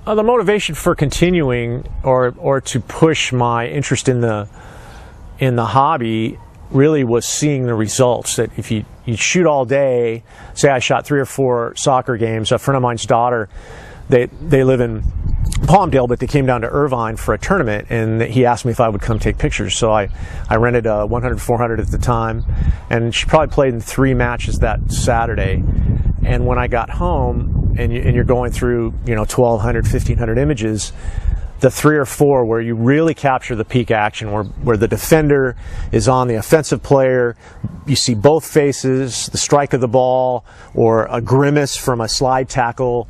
The motivation for continuing or to push my interest in the hobby really was seeing the results. That if you shoot all day, say I shot 3 or 4 soccer games. A friend of mine's daughter, they live in Palmdale, but they came down to Irvine for a tournament, and he asked me if I would come take pictures. So I rented a 100-400 at the time, and she probably played in 3 matches that Saturday. And when I got home, and you're going through 1,200, 1,500 images, the 3 or 4 where you really capture the peak action, where the defender is on the offensive player, you see both faces, the strike of the ball, or a grimace from a slide tackle,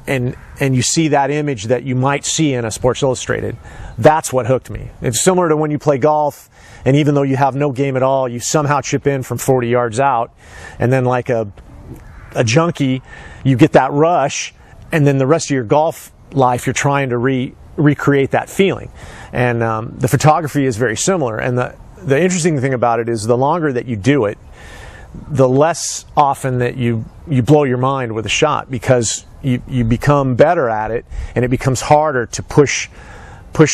and you see that image that you might see in a Sports Illustrated. That's what hooked me. It's similar to when you play golf, and even though you have no game at all, you somehow chip in from 40 yards out, and then like a junkie, you get that rush, and then the rest of your golf life you're trying to recreate that feeling. And the photography is very similar. And the interesting thing about it is the longer that you do it, the less often that you blow your mind with a shot, because you become better at it, and it becomes harder to push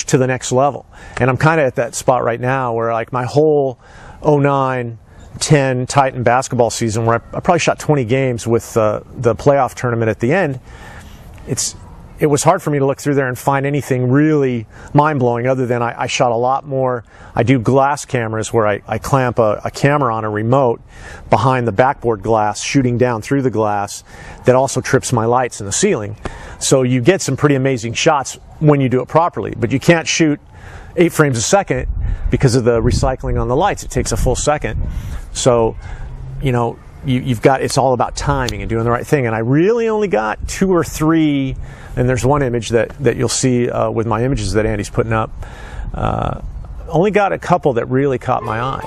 to the next level. And I'm kind of at that spot right now where, like, my whole 09-10 Titan basketball season, where I probably shot 20 games with the playoff tournament at the end, it was hard for me to look through there and find anything really mind-blowing, other than I shot a lot more. I do glass cameras where I clamp a camera on a remote behind the backboard glass, shooting down through the glass, that also trips my lights in the ceiling. So you get some pretty amazing shots when you do it properly, but you can't shoot 8 frames a second because of the recycling on the lights. It takes a full second. So, you've got, it's all about timing and doing the right thing. And I really only got 2 or 3, and there's one image that you'll see with my images that Andy's putting up. Only got a couple that really caught my eye.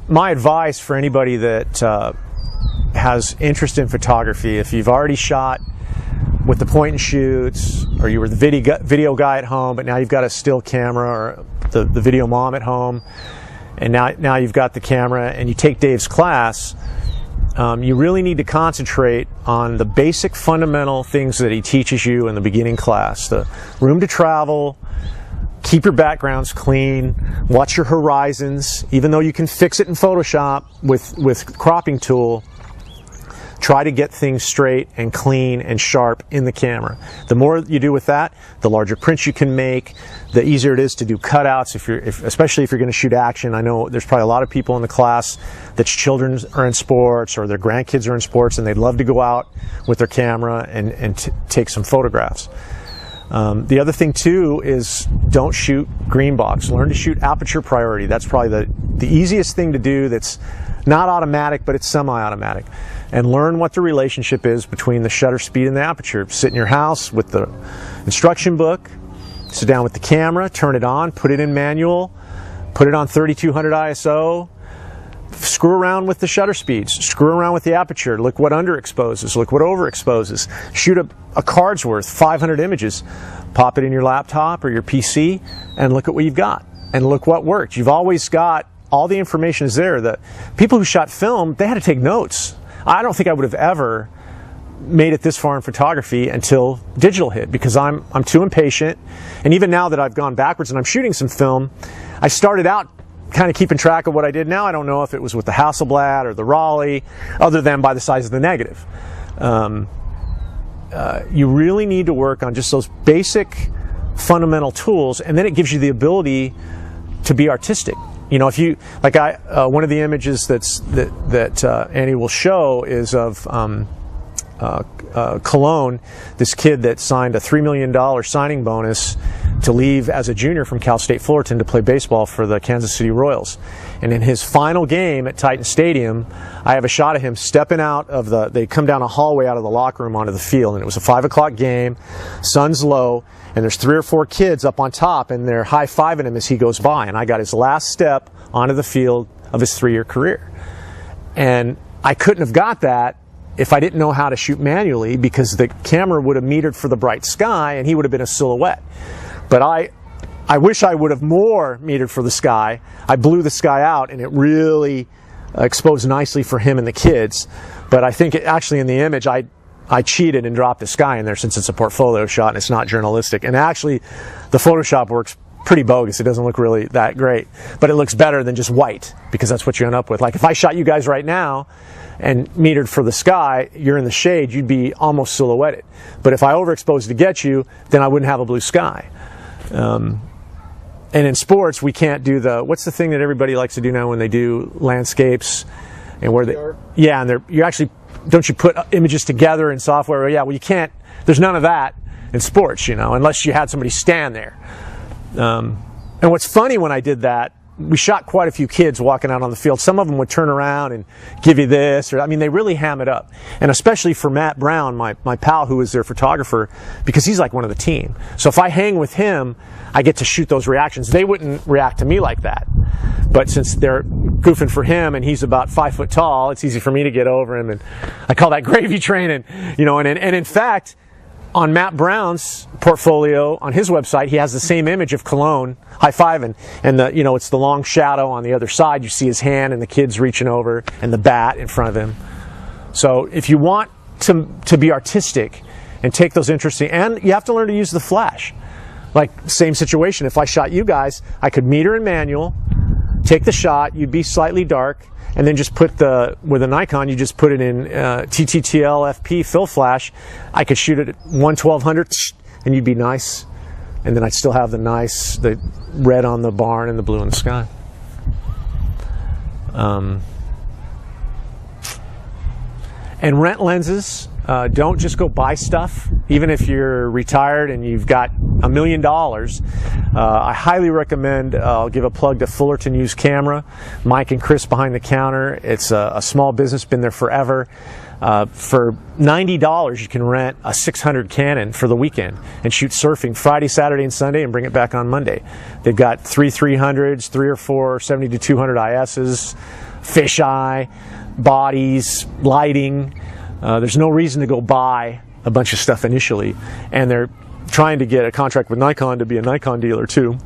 My advice for anybody that has interest in photography, if you've already shot with the point and shoots, or you were the video guy at home, but now you've got a still camera, or the video mom at home, and now you've got the camera, and you take Dave's class, you really need to concentrate on the basic fundamental things that he teaches you in the beginning class. The room to travel, keep your backgrounds clean, watch your horizons. Even though you can fix it in Photoshop with cropping tool, try to get things straight and clean and sharp in the camera. The more you do with that, the larger prints you can make, the easier it is to do cutouts, especially if you're going to shoot action. I know there's probably a lot of people in the class that's children are in sports, or their grandkids are in sports, and they'd love to go out with their camera and take some photographs. The other thing too is, don't shoot green box. Learn to shoot aperture priority. That's probably the easiest thing to do. That's not automatic, but it's semi-automatic. And learn what the relationship is between the shutter speed and the aperture. Sit in your house with the instruction book, sit down with the camera, turn it on, put it in manual, put it on 3200 ISO, screw around with the shutter speeds, screw around with the aperture, look what underexposes, look what overexposes. Shoot a card's worth, 500 images, pop it in your laptop or your PC, and look at what you've got, and look what worked. You've always got, all the information is there. The people who shot film, they had to take notes. I don't think I would have ever made it this far in photography until digital hit, because I'm too impatient. And even now that I've gone backwards and I'm shooting some film, I started out kind of keeping track of what I did. Now I don't know if it was with the Hasselblad or the Raleigh, other than by the size of the negative. You really need to work on just those basic fundamental tools, and then it gives you the ability to be artistic. If you, like one of the images that Andy will show is of Cologne, this kid that signed a $3 million signing bonus to leave as a junior from Cal State Fullerton to play baseball for the Kansas City Royals. And in his final game at Titan Stadium, I have a shot of him stepping out of they come down a hallway out of the locker room onto the field, and it was a 5 o'clock game, sun's low, and there's 3 or 4 kids up on top, and they're high-fiving him as he goes by. And I got his last step onto the field of his 3-year career. And I couldn't have got that if I didn't know how to shoot manually, because the camera would have metered for the bright sky, and he would have been a silhouette. But I wish I would have more metered for the sky. I blew the sky out, and it really exposed nicely for him and the kids. But I think actually in the image, I cheated and dropped the sky in there since it's a portfolio shot and it's not journalistic. And actually, the Photoshop works pretty bogus. It doesn't look really that great, but it looks better than just white, because that's what you end up with. Like if I shot you guys right now and metered for the sky, you're in the shade, you'd be almost silhouetted. But if I overexposed to get you, then I wouldn't have a blue sky. And in sports, we can't do what's the thing that everybody likes to do now when they do landscapes, and where they, yeah, and you actually, don't you put images together in software? Yeah, well, you can't, there's none of that in sports, unless you had somebody stand there. And what's funny, when I did that, we shot quite a few kids walking out on the field. Some of them would turn around and give you this, or they really ham it up. And especially for Matt Brown, my pal who was their photographer, because he's like one of the team. So if I hang with him, I get to shoot those reactions. They wouldn't react to me like that. But since they're goofing for him and he's about 5 foot tall, it's easy for me to get over him. And I call that gravy training, and in fact, on Matt Brown's portfolio on his website, he has the same image of Cologne high-fiving, and it's the long shadow on the other side. You see his hand and the kid's reaching over and the bat in front of him. So if you want to be artistic and take those interesting, and you have to learn to use the flash. Like same situation, if I shot you guys, I could meter in manual, take the shot, you'd be slightly dark, and then just put with a Nikon, you just put it in TTTL FP fill flash. I could shoot it at 1/1200 and you'd be nice. And then I'd still have the red on the barn and the blue in the sky. And rent lenses. Don't just go buy stuff. Even if you're retired and you've got $1 million, I highly recommend, I'll give a plug to Fullerton Used Camera. Mike and Chris behind the counter. It's a small business, been there forever. For $90, you can rent a 600 Canon for the weekend and shoot surfing Friday, Saturday, and Sunday and bring it back on Monday. They've got 3 300s, 3 or 4 70-200 ISs, fisheye, bodies, lighting. There's no reason to go buy a bunch of stuff initially, and they're trying to get a contract with Nikon to be a Nikon dealer too.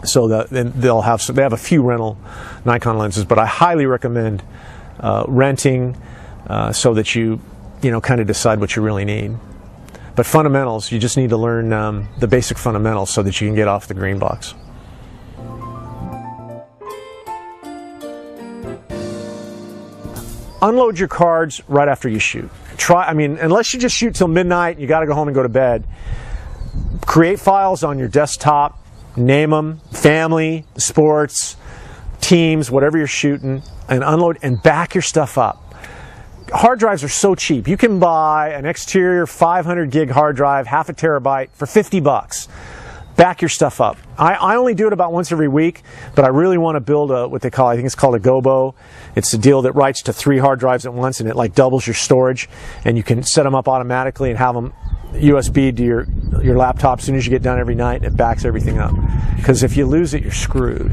So that then they have a few rental Nikon lenses, but I highly recommend renting so that you kind of decide what you really need. But fundamentals, you just need to learn the basic fundamentals so that you can get off the green box. Unload your cards right after you shoot. Unless you just shoot till midnight, you got to go home and go to bed. Create files on your desktop, name them, family, sports, teams, whatever you're shooting, and unload and back your stuff up. Hard drives are so cheap. You can buy an exterior 500 gig hard drive, half a terabyte, for $50. Back your stuff up. I only do it about once every week, but I really want to build what they call, I think it's called a Gobo. It's a deal that writes to 3 hard drives at once, and it like doubles your storage, and you can set them up automatically and have them USB to your laptop as soon as you get done every night. It backs everything up, because if you lose it, you're screwed.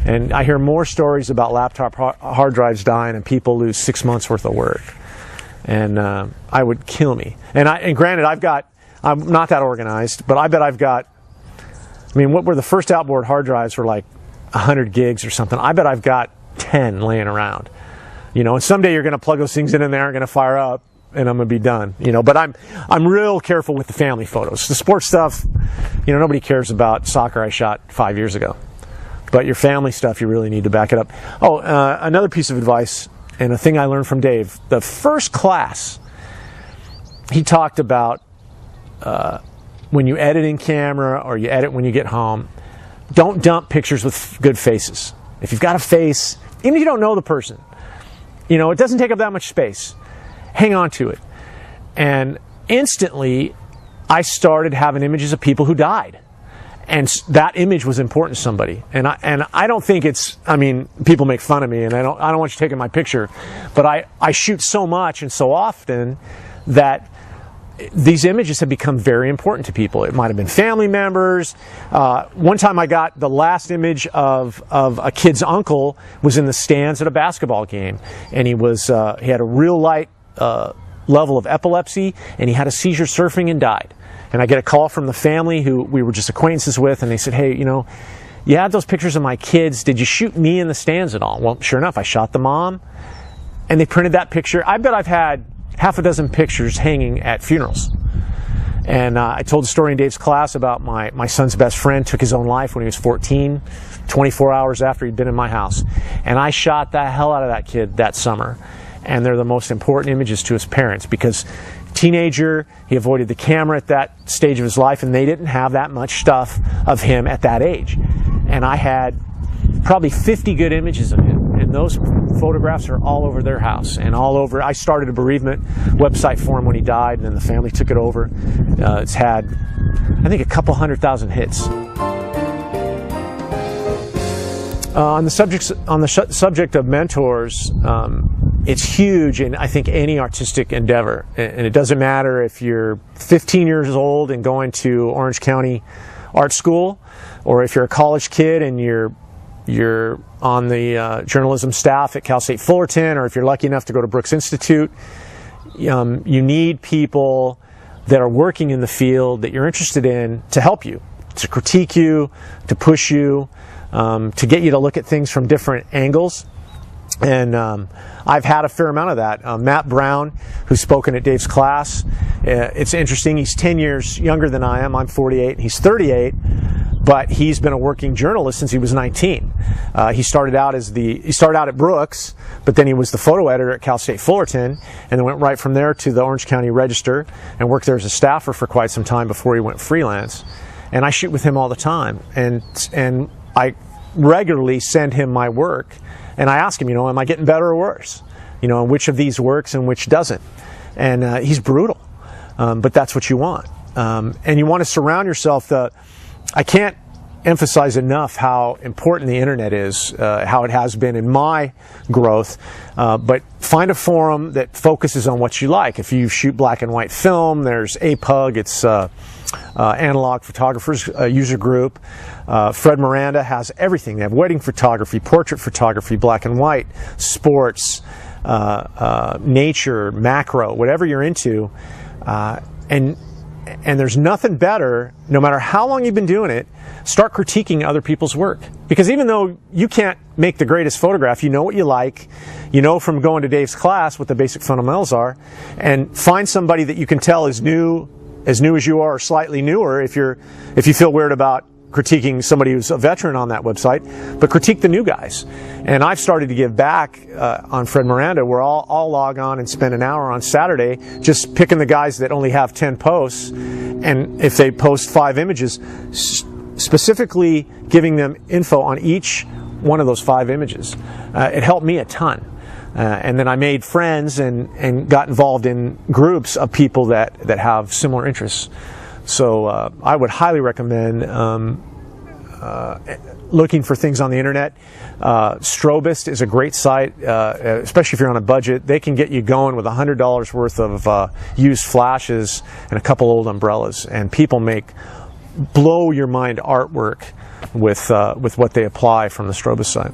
And I hear more stories about laptop hard drives dying and people lose 6 months worth of work, and I would kill me. And granted, I'm not that organized, but I bet I've got, what were the first outboard hard drives were like 100 gigs or something. I bet I've got 10 laying around. And someday you're going to plug those things in and they aren't going to fire up, and I'm going to be done. But I'm real careful with the family photos. The sports stuff, nobody cares about soccer I shot 5 years ago. But your family stuff, you really need to back it up. Oh, another piece of advice, and a thing I learned from Dave. The first class, he talked about when you edit in camera or you edit when you get home, don't dump pictures with good faces. If you've got a face, even if you don't know the person, it doesn't take up that much space. Hang on to it. And instantly, I started having images of people who died. And that image was important to somebody. And I don't think it's, people make fun of me, and I don't want you taking my picture, but I shoot so much and so often that these images have become very important to people. It might have been family members. One time I got the last image of a kid's uncle was in the stands at a basketball game, and he had a real light level of epilepsy, and he had a seizure surfing and died. And I get a call from the family who we were just acquaintances with, and they said, hey, you had those pictures of my kids. Did you shoot me in the stands at all? Well, sure enough, I shot the mom, and they printed that picture. I bet I've had half a dozen pictures hanging at funerals. And I told a story in Dave's class about my son's best friend took his own life when he was 14, 24 hours after he'd been in my house. And I shot the hell out of that kid that summer. And they're the most important images to his parents, because teenager, he avoided the camera at that stage of his life, and they didn't have that much stuff of him at that age. And I had probably 50 good images of him, and those photographs are all over their house and all over. I started a bereavement website for him when he died, and then the family took it over. It's had, I think, a couple 100,000 hits. On the subject of mentors, it's huge in, I think, any artistic endeavor. And it doesn't matter if you're 15 years old and going to Orange County Art School, or if you're a college kid and you're on the journalism staff at Cal State Fullerton, or if you're lucky enough to go to Brooks Institute. You need people that are working in the field that you're interested in to help you, to critique you, to push you, to get you to look at things from different angles. And I've had a fair amount of that. Matt Brown, who's spoken at Dave's class, it's interesting. He's 10 years younger than I am. I'm 48, and he's 38. But he's been a working journalist since he was 19. He started out at Brooks, but then he was the photo editor at Cal State Fullerton, and then went right from there to the Orange County Register and worked there as a staffer for quite some time before he went freelance. And I shoot with him all the time, and I regularly send him my work, and I ask him, am I getting better or worse? And which of these works and which doesn't? And he's brutal, but that's what you want. And you want to surround yourself. I can't emphasize enough how important the internet is, how it has been in my growth, but find a forum that focuses on what you like. If you shoot black and white film, there's APUG, it's Analog Photographers User Group. Fred Miranda has everything. They have wedding photography, portrait photography, black and white, sports, nature, macro, whatever you're into, and there's nothing better, no matter how long you've been doing it, start critiquing other people's work. Because even though you can't make the greatest photograph, you know what you like, you know from going to Dave's class what the basic fundamentals are, and find somebody that you can tell is new as you are, or slightly newer if you feel weird about critiquing somebody who's a veteran on that website, but critique the new guys. And I've started to give back on Fred Miranda, where I'll log on and spend an hour on Saturday just picking the guys that only have 10 posts, and if they post 5 images, specifically giving them info on each one of those 5 images. It helped me a ton. And then I made friends and got involved in groups of people that have similar interests. So I would highly recommend looking for things on the internet. Strobist is a great site, especially if you're on a budget. They can get you going with $100 worth of used flashes and a couple old umbrellas. And people make blow your mind artwork with what they apply from the Strobist site.